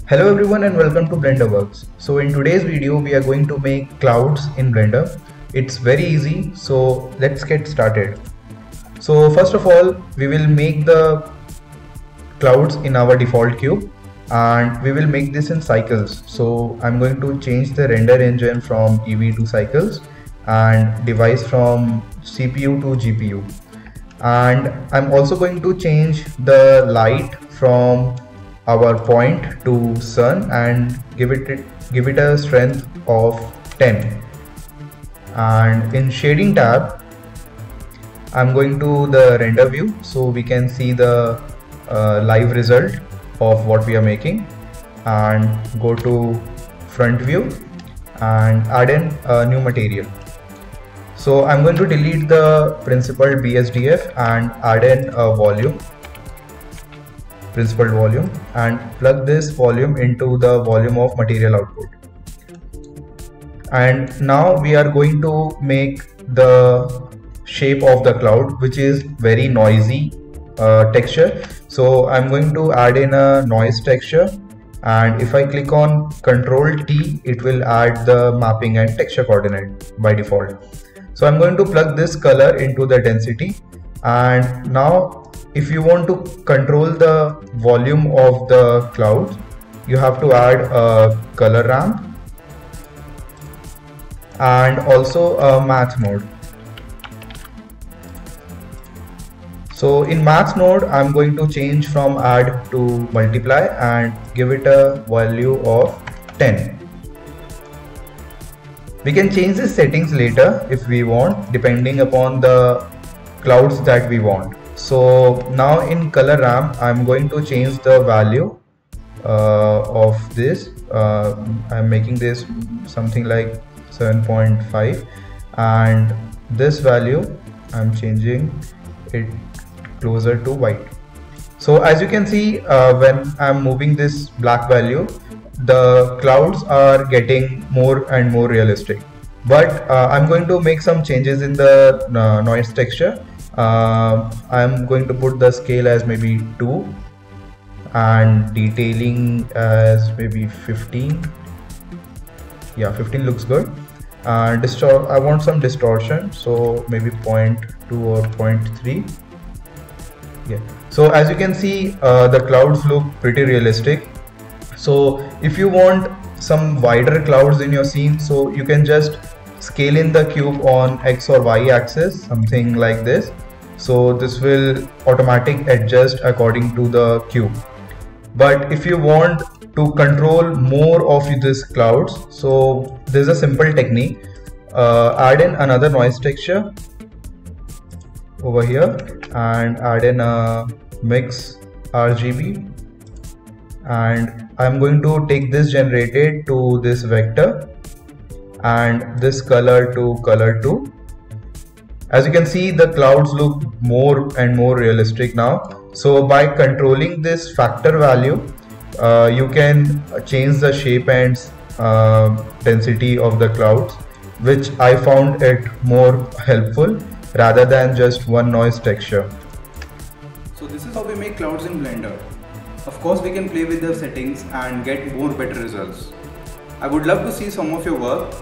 Hello everyone and welcome to BlenderWorks. So in today's video we are going to make clouds in Blender. It's very easy, so let's get started. So first of all we will make the clouds in our default cube and we will make this in cycles. So I'm going to change the render engine from Eevee to cycles and device from CPU to GPU. And I'm also going to change the light from our point to sun and give it a strength of 10. And in shading tab I'm going to the render view so we can see the live result of what we are making, and go to front view and add in a new material. So I'm going to delete the principled BSDF and add in a volume, principled volume, and plug this volume into the volume of material output. And now we are going to make the shape of the cloud, which is very noisy texture. So I'm going to add in a noise texture, and if I click on Ctrl T, it will add the mapping and texture coordinate by default. So I'm going to plug this color into the density, and now if you want to control the volume of the clouds, you have to add a color ramp and also a math mode. So in math node, I'm going to change from add to multiply and give it a value of 10. We can change the settings later if we want, depending upon the clouds that we want. So now in color ramp, I'm going to change the value of this. I'm making this something like 7.5, and this value I'm changing it closer to white. So as you can see, when I'm moving this black value, the clouds are getting more and more realistic. But I'm going to make some changes in the noise texture. I'm going to put the scale as maybe 2 and detailing as maybe 15. Yeah, 15 looks good. I want some distortion, so maybe 0.2 or 0.3. Yeah. So as you can see, the clouds look pretty realistic. So if you want some wider clouds in your scene, so you can just scale in the cube on X or Y axis, something like this. So this will automatically adjust according to the cube. But if you want to control more of this clouds, so there's a simple technique. Add in another noise texture over here and add in a mix RGB, and I'm going to take this generated to this vector and this color to color 2. As you can see, the clouds look more and more realistic now. So by controlling this factor value, you can change the shape and density of the clouds, which I found it more helpful rather than just one noise texture. So this is how we make clouds in Blender. Of course, we can play with the settings and get more better results. I would love to see some of your work.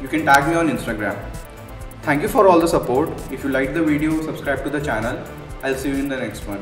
You can tag me on Instagram. Thank you for all the support. If you liked the video, subscribe to the channel. I'll see you in the next one.